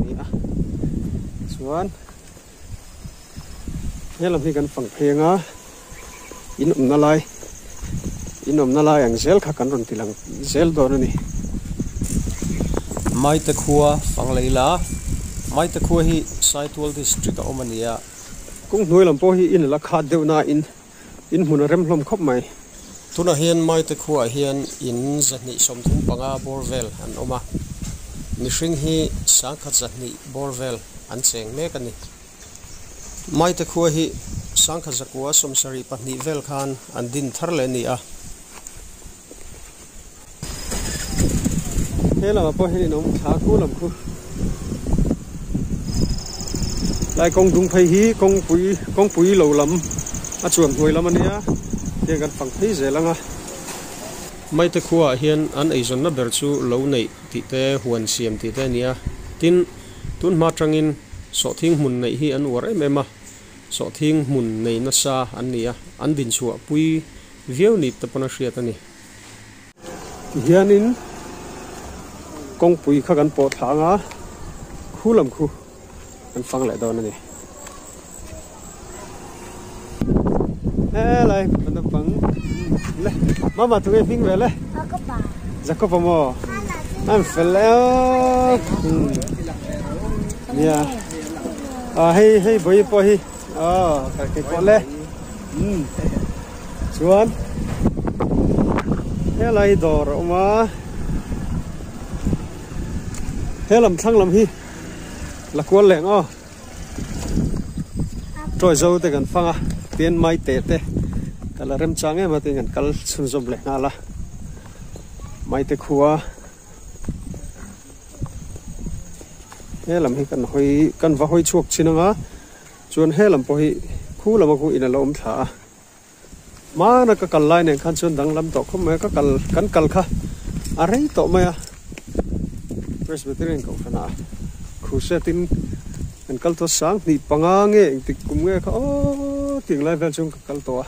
ni a chuan helam hi kan phang phenga in na lai ang zel kha kan ron tilang zel do ni mai te khua phang leila mai te khua hi Saitual district a omania kung hnoi lam po hi in la kha deu na in mun rem hlom khop mai tuna hian mai te khua hian in zahni somthum panga borvel an oma mihring hi sangkha zahni borvel an cheng mek ani mai te khua hi sangkha zakua somsari pahni vel khan an din thar le ni a hela po hi nom tha ku lam khu lai kong dung phai hi kong pui lo lam a chuan hoi lam ania te kan phang phei zelanga mai te khua hian an eizon na ber chu lo nei ti te huan siam ti te nia tin tun ma tangin so thing mun nei hi an war emema so thing mun nei na sa an nia an din chua pui viau ni te pana hriat ani hianin kong pui kha kan po thanga khulam khu an phang le don ani lại mình tập phẳng lên mama tụi em phim về lên giặc có bao mò anh phải leo yeah hay bơi bơi cái con lên chuan thế lại đỏ rồi mà thế làm thăng làm hi là cuốn lẹng rồi dâu thì cần phăng tiền mai tết thế, cái là rem trắng ấy mà tiền cái xuân rôm lẹ ngà la, mai tết khua, thế làm hi cần vào hoi chuộc xin ngã, chuan he làm bồi khu làm khu in là ôm thả, mà nó cái cần lai này khăn xuân đằng làm tổ không mấy cái cần kha, à đấy tổ mày à, Presbyterian cậu phải nà, khu xe tin anh cần to sáng thì bằng nghe thì cũng nghe có tiếng lai về trong cần to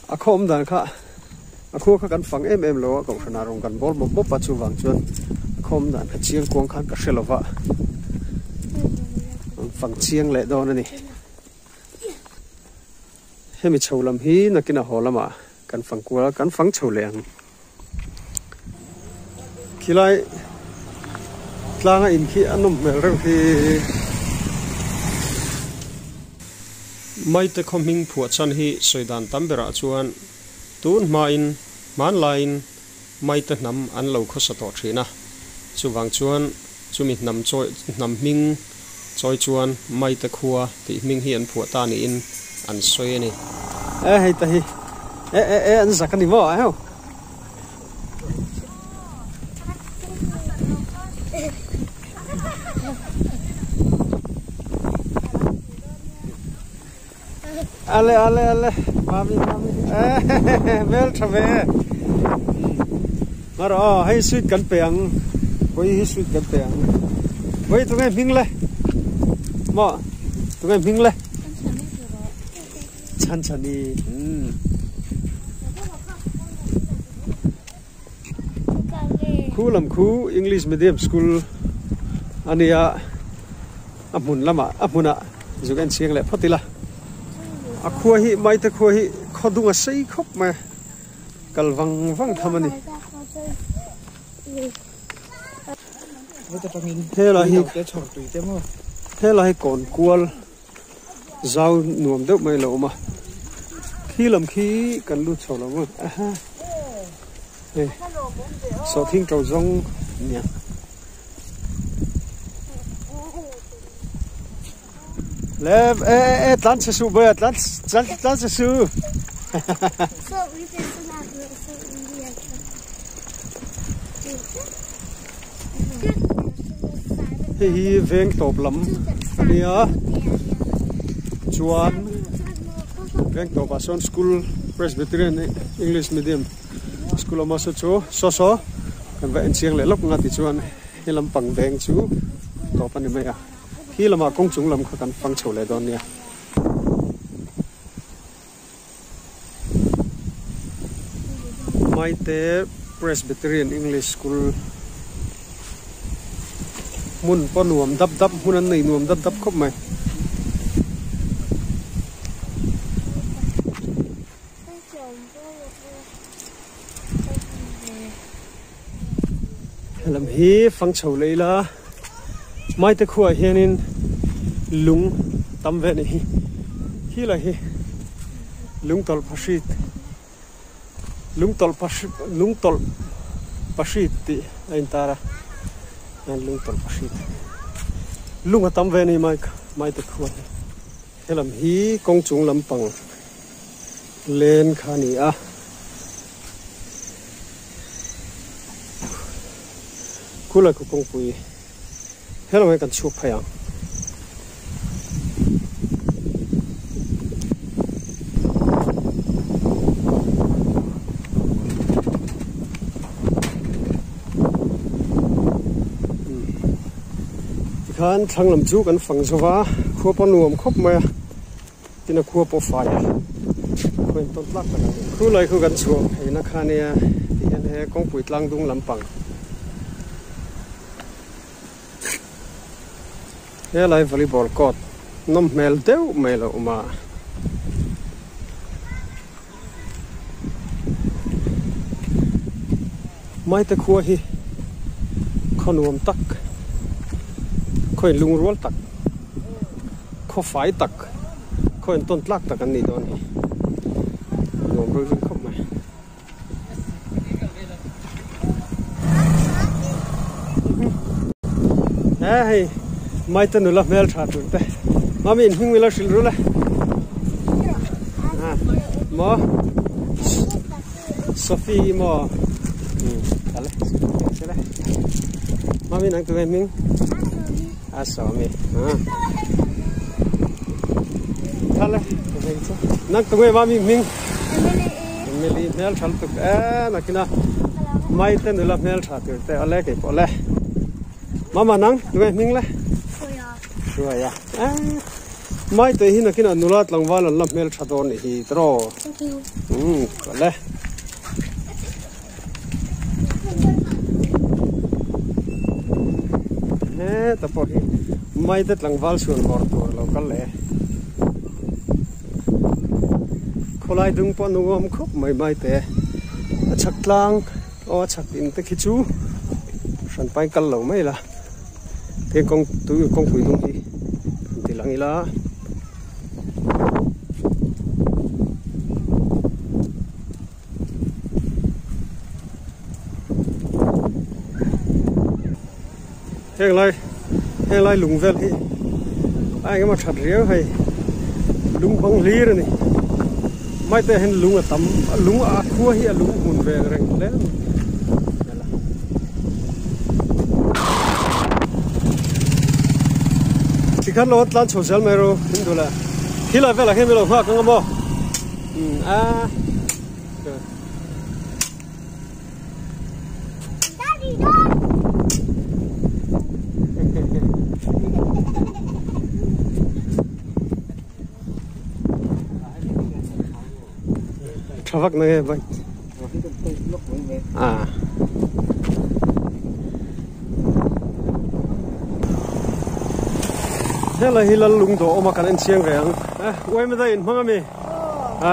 à không đàn khá à khu các cần phẳng em lo cậu phải nà rong cần bol một bốc bắt chu vàng chuan không đàn cái chiêng quăng khăn cả xe lo vợ phẳng chiêng lệ đó này hay mình chầu làm hí là cái nào hồ lắm à cần phẳng qua cần phẳng chầu lẹng khi lại lang in khi anh nôm mèo rồi thì mai te coming phuat chan hi soidan tambera chuan tun ma in man line mai te nam an lo kho sa to thina chuwang chuan chumi nam ming choi chuan mai te khua ti ming hi an phuat ta ni in an soi ni hei ta hi an zakani mo a ho ale mami mel thave maro hay sweet kan peang koi hi sweet kan peang koi tu ngai ming le mo tu ngai ming le chan chani khu lam khu English medium school ania amun lama apuna jugan chiang le photila a khua hi mai te khua hi khodunga sei khop ma kalwang wang thamani thế là hi còn cual rau nuông đớp mày lẩu mà khi làm khí cần lút sầu lắm à sầu thiên cầu rong nhỉ lê tán sẽ su bơi tán sẽ su hi veng top lắm nia chuan veng top ason school Presbyterian English medium school mà so kan va en chiang le lok ngati chuan hi lam pang veng chu top ani mai a khi lama kong chung lam kha kan phang chho le don nia mai te Presbyterian English School mun po nuam dap dap mun an nei nuam dap dap khop mai làm hi phăng chầu lấy la mai te khua hianin lung tam ve ni hi la hi lung tol pashit ti ain tara an lung tol pashit lung tam ve ni mai te khua he lam hi kong chung lampang len khani a kula ko kong pui hello mai kan chup phayang khan thang lam chu kan phang zowa khuwa pa nuam khop mai tina khuwa po fai khoin ton tlak kan khu lai khu kan chup heina khania hian he kong pui tlang dung lampang he lai volleyball court nom mel deu melo uma mai te khua hi khonuam tak khoi lung rol tak kho fai tak khoi ton tlak tak an ni don hi nom ro jing khop mai hey mai te nula mel tha tu te mami in hing wila sil rula mo Sophie mo ale sele mami nang tu ming so mi ale nang tu mami ming Emily mel thal tu nakina mai te nula mel tha tu te ale ke pole mama nang tu ming le sure ya mai te hi nakina nulat langwal an lam mel thadon hi tro thank you kole ta po hi mai te langwal suan bor tur lo kal le kholai dung po nuam khop mai te achak tlang o achak in te khichu san pai kal lo mai la te kong pui dung hi ti lang ila heng lai lung vel hi ai cái mà thật riêu hay lung băng lý rồi này mai te hen lung tam lung a khua hi lung hun ve reng le chỉ khăn lót lan chầu xel mày rồi hình đồ là khi lại về là khi mình hoa căng mo Thavac này vậy thế là hilal lung đồ mà cần chiang vậy quay mà đây mang mi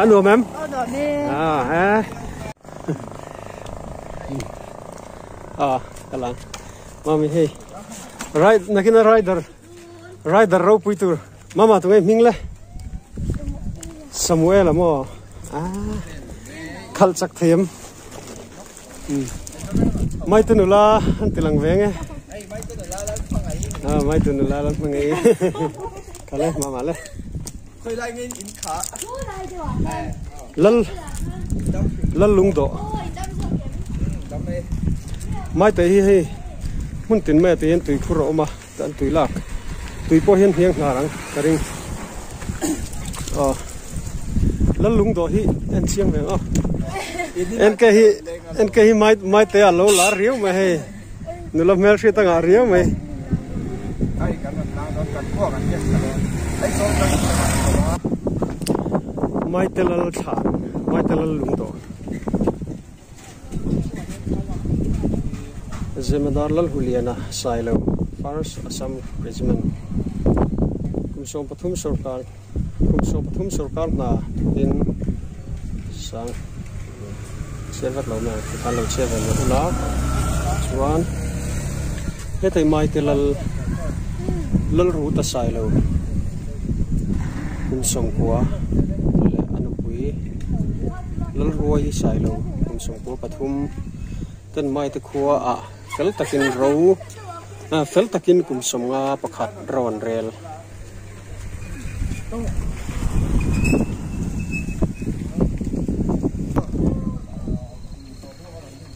nửa mềm cái là mami hey ride nakina rider rope pui tur mama tụi mình le Samuel mo khal chak thêm mai tu nula an tilang venge mai tu nula lan mangai kale mama le khơi lai ngin in khá lal lung do mai te hi mun tin me te en tui khuro ma tan tui lak tui po hian hiang ngarang karing lal lung do hi en chiang ve en ke hi mai te alo la riu ma he nula mel shi tanga riu mai ai kan nang don kan ko kan yes ai so kan mai te lal tha mai te lal lung do जिम्मेदार लल हुलियाना silo First Assam Regiment Kumsom Pathum Sarkar na in sang chevat lo na kan lo chevat lo na chuan he thei mai te lal ru ta sai lo kumsom kwa le anupui lal ruai sai lo kumsom kwa pathum tan mai te khua a fel takin ro fel takin kumsom nga pakhat ron rel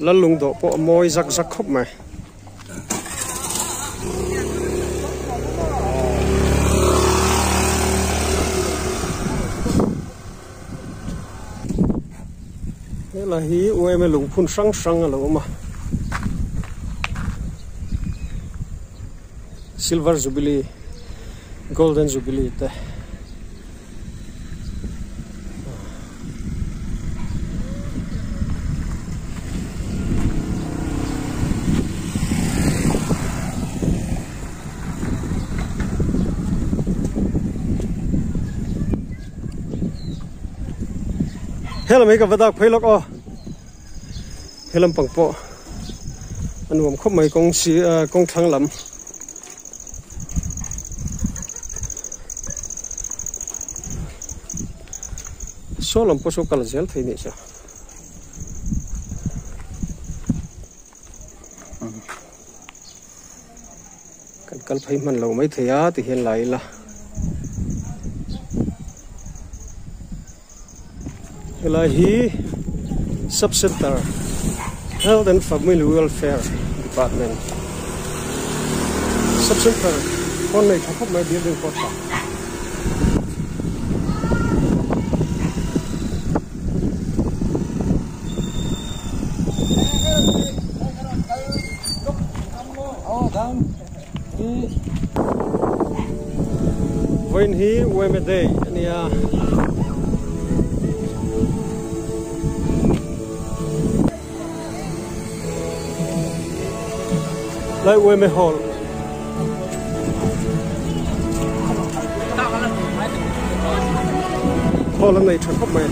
lalung do po moi zak khop mai he la hi ue me lung phun sang alo ma silver jubilee golden jubilee te hello mấy cái vật đặc phê lộc o hello bằng po anh gồm khóc mấy con thang lắm số lắm po số cả là gel thấy nhỉ sao cần phải mình lâu mấy thời á thì hiện lại là là hi subcenter Health and Family Welfare Department subcenter con này thằng khóc mấy biết được con sao when he went day nia lại quê mê hồn hồn lần này chuẩn khóc mày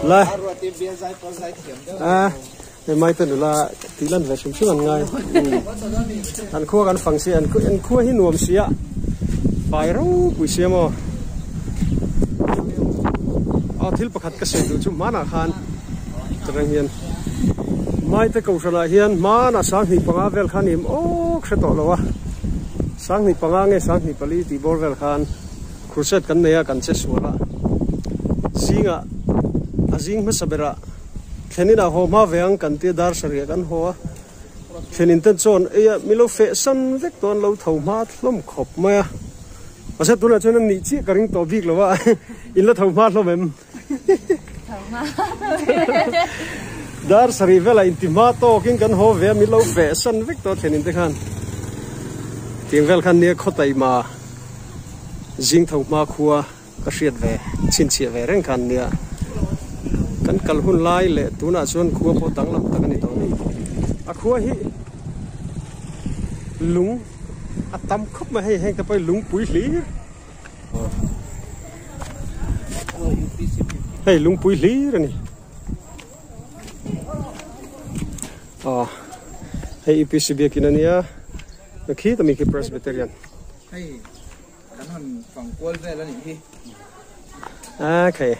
lại ngày mai tuần là tí lần về xuống lần ngay anh khua anh phẳng xe anh khua hi nuông xe phải rau bụi xe mà thiếu bậc hạt cái xe đủ chung má nào khan trăng hiền mai te cầu sala hiền má na sang hi panga vel khan im o khe to lo wa sang hi panga nge sang hi pali ti bor vel khan khuset kan neya kan che suala singa azing ma sabera khenina ho ma veang kan te dar saria kan ho khenin ten chon e milo fe san vek ton lo thau ma thlom khop ma asa tuna chon ni chi karing to bik lo wa in la thau ma lo mem dar sari vela intimato king kan ho ve mi lo ve san vek to thenin te khan ting vel khan ne khotai ma jing thau ma khuwa ka hriat ve chin chi ve reng khan nia kan kal hun lai le tuna chon khuwa po tanglam takani to ni a khuwa hi lung atam khop ma hei heng ka pai lung pui hlir hei lung pui hlir ani hey IPCB kinania khi tami ki Presbyterian hey kan phang kwal ve la ni hi okay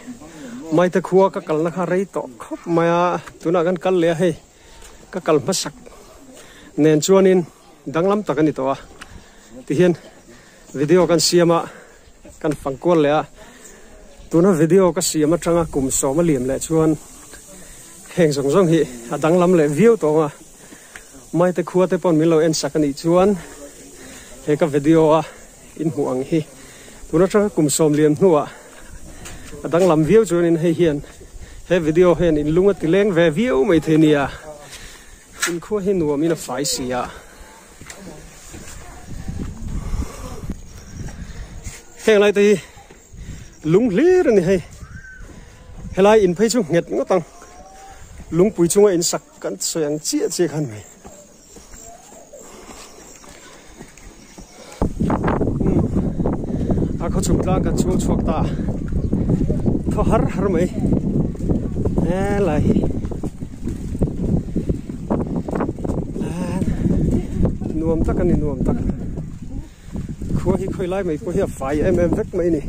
mai ta khuwa ka kal na kha rei to khop maya tuna kan kal le hei ka kal masak nen chuanin danglam takani to a ti hian video kan siama kan phang kwal le a tuna video ka siama tanga kum so ma liam le chuan heng zong zong hi adang lam le view to nga mai te khuwa te pon milo en sakani chuan he ka video a in huang hi tuna cha kum som liam nuwa adang lam view chuan in he hian he video hen in lunga tileng ve view mai thenia in khuwa hi nuwa mina fai sia heng lai te lung hlir ni he helai in phei chu nget ngotang lung pui chunga in sak kan soyang chia che khan mai เขาจุดล่างกันช่วงช่วงตาเขาหาไหมอะไรนวมตักกันนี่นวมตักคุยคุยไล่ไม่คุยไฟเว็กไม่นี่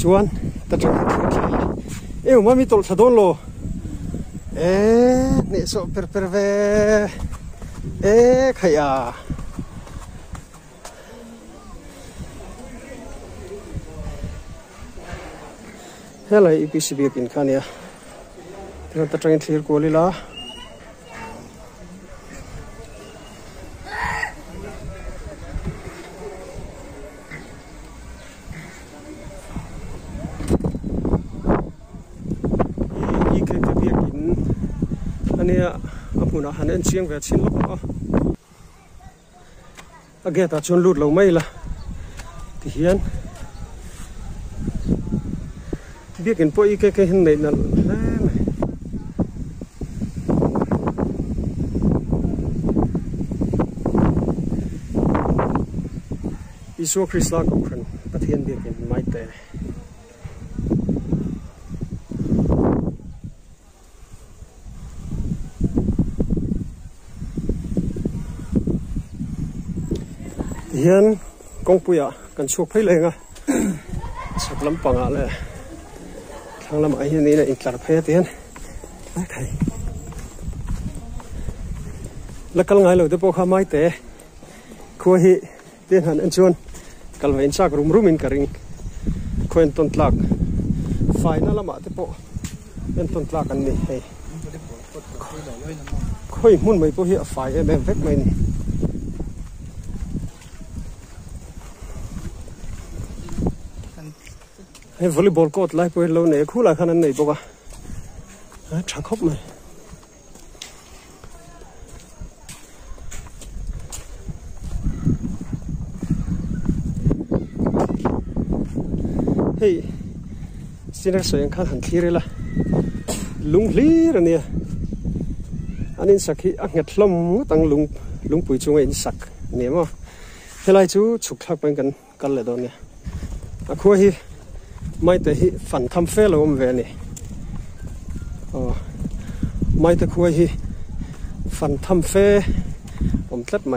ชวนแต่จังมามีตัวสะดอนโลนี่โซเปอร์เวขยะเฮ้ยอะไรอีพีสิบกินข้าวเนี่ยที่เราตัดใจที่กูเลยละอีกแค่เบียกินอันนี้อาปุ่นอาหารเชียงแบบชิ้นล็อกอ่ะอาเกตาชนลุดลงไม่ละที่เฮียนเบียกินพวกอีกแค่เห็นในนั้นอิสุคริสต์ก็ครันประเทศเบียกินไม่แต่เฮียนกงปุยอ่ะกันช่วยให้เลยอ่ะสักลำปังอ่ะเลยทางลำไอ้นี่เนี่ยอีกหลายเพศเฮียนไม่ใครแล้วก็ไงเลยที่พวกเขาไม่แต่คุยเดินหันอันชวนกัลเวนซักรุมอินกระริงคุยต้นตลักไฟนั่นละมาที่พวกเป็นต้นตลักกันนี่ให้คุยมุ่นไม่พวกเหี้ยไฟเว็กไม่นี่เฮ้ยวอลเลย์บอลก็ไล่ไปเราเนี่ยคู่ละขนาดไหนบอกว่าชักครบไหมเฮ้ยสิ่งที่สวยงามหันที่เลยล่ะลุงลีระเนี่ยอันนี้สักที่อังเกตลมตั้งลุงปุ๋ยจงเอ็นสักเนี่ยมั้งเฮ้ยไรจูฉุกทักไปกันเลยตอนเนี้ยอะคุยไม่แต่ที่ฝันทำเฟลล์เวนี่ไม่แต่คุยฝันทำเฟลผมตัดไหม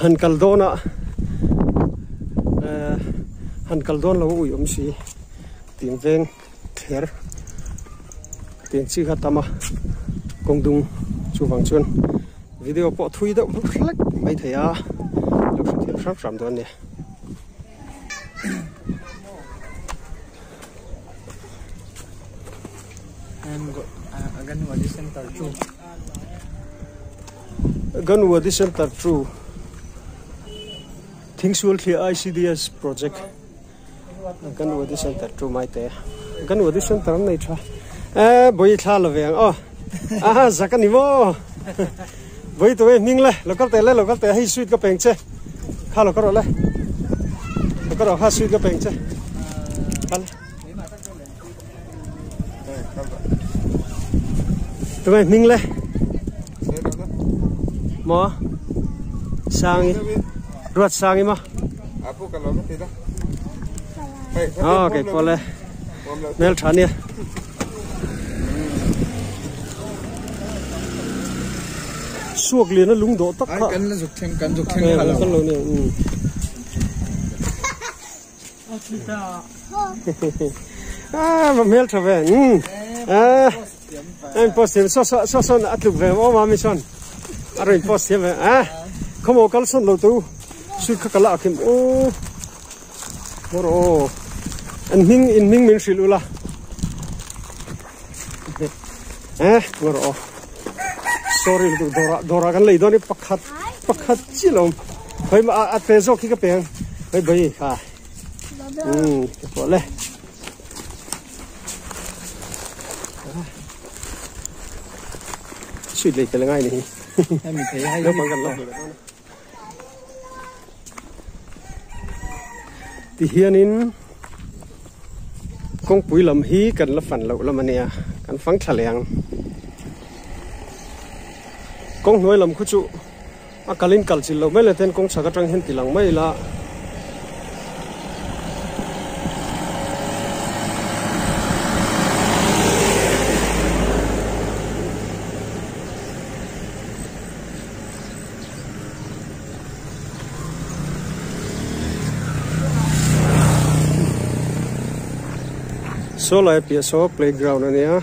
หันกัลโดนะหันกัลโดนเราอุ้ยสิตีนเวงเทอร์ตีนชีขัดตามากงดุงชูฟังชวนวิดีโอพอทุยได้เล็กไม่เทียเราสุดที่รักสามตัวเนี่ยGanwadi Center True. Ganwadi Center True. Things will clear ICDS project. Ganwadi Center True mai te. Ganwadi Center này cha. Boi tha la veng. Zakani mo. Boi to ming le, lokal te hai sweet ka peng che. Kha lokal le. Lokal ha sweet ka peng che. Kal. Tụi mình lên mò sang ruột sang mà cái po lên nel chán nha suộc liền nó lúng đổ tóc hả cần dục thêm là con lâu này mà mel trở về em post thêm so ắt lục về mà mi son rồi post thêm không có cái son lâu tu suy cái lạ kim ô moro anh minh mình xịu la moro sorry dora kan lấy đó đi pakhat chi lom phải mà at pe zo cái peng phải bay ha cái bộ le suy lấy cái ngay này em mình thấy hay lắm bằng gần lắm thì hiện in công bùi làm hí cần là phản lậu làm anh nè cần phăng thả lẹng công nuôi làm khu trụ a kalin kalchil lo mele ten kong chaka tang hen tilang mai la so lai pia so playground ania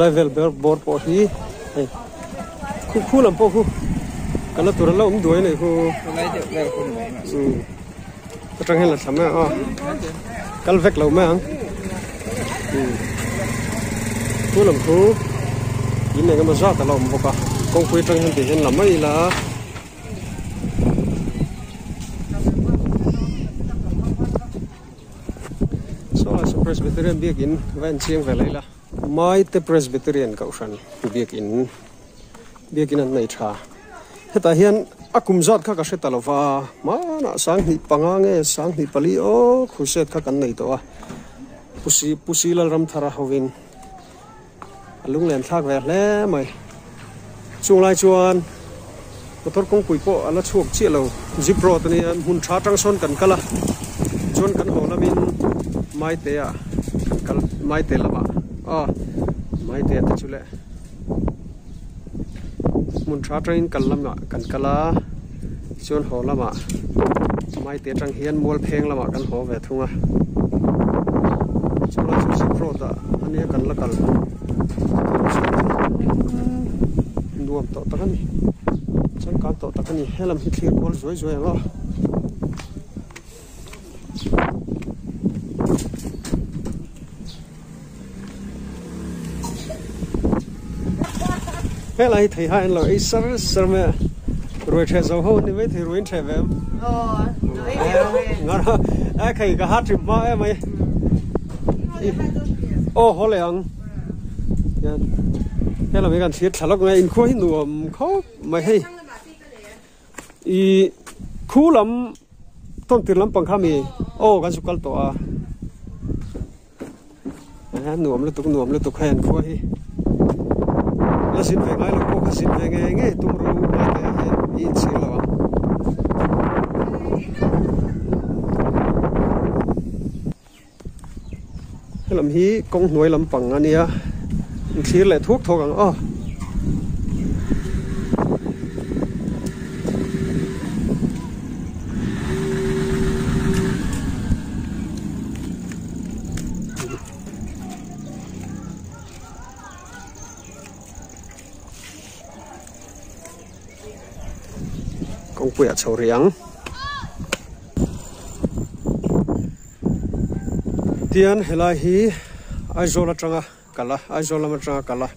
level board po hi khu làm po khu cái là tụi nó ôm đuôi này khu cái trang hay là sắm á cái vẹt lâu mà khu làm khu cái này cái mà ra tao làm một cả công quy trang hay thì hiện làm mấy là so là Presbyterian biết in vẫn chiang về lại là mai te Presbyterian cậu san biết in anh này cha hiện tại hiện akum zat kha ka se talova ma na sang hi pangange sang hi pali o khuset kha kan nei to a pusi lal ram thara hovin alung len thak ve hle mai chung lai chuan motor kong pui po ala chuak chi lo zipro tani hun tha tang son kan kala chon kan ho lamin mai te a kal mai te lama mai te ta chule mun tra train kalama kan kala chon ho lama mai te tang hian mol pheng lama kan ho ve thunga chola chu pro da ania kan la kal nuam to takani chang kan to takani helam hi thlir kol zoi zoi anga cái này thấy hai là ít sơ mà rồi chơi dầu hôn thì mới thì rồi chơi về ngon ai thấy cái hát chụp mà em ấy họ lại ăn cái là mấy cái thiệt thật là cái in khối nuông khó mà hay khu lắm tôn tiền lắm bằng kami cái số cal to nuông lúc tục hẹn khối là xin về ngay là cô cái xin về nghe tung rồi mà cái in xin là cái làm hí công nuôi làm bằng anh nha chỉ là thuốc thôi càng công quẹt sầu riêng tiền helai hi aizola tranga kala aizola ma tranga kala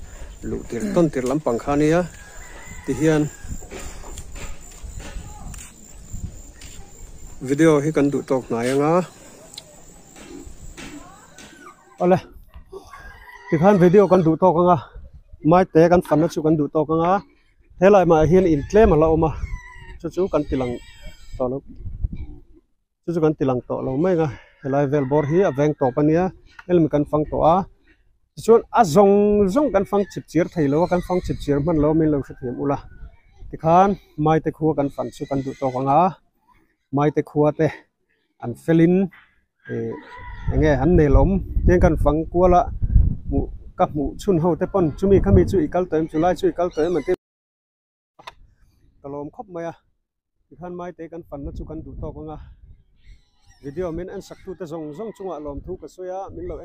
lu tir ton tir lam pangkhania ti hian video hi kan du tok nai anga ole ti khan video kan du tok anga mai te kan fan na chu kan du tok anga helai ma hian in tlem ala oma chu kan tilang to lo chu kan tilang to lo mai nga helai vel bor hi aveng to pania elmi kan fang to a chuan a zong kan fang chip chir thailo kan fang chip chir man lo min lo thiam ula tikhan mai te khuwa kan fan chu kan du to anga mai te khuwa te an felin nge an nelom ten kan fang kuala mu ka mu chun ho te pon chumi khami chu ikal tem chulai chu ikal tem man te kalom khop maya tikhan mai te kan fan na chu kan du to anga video min an saktu te zong chunga lom thu ka soya min lo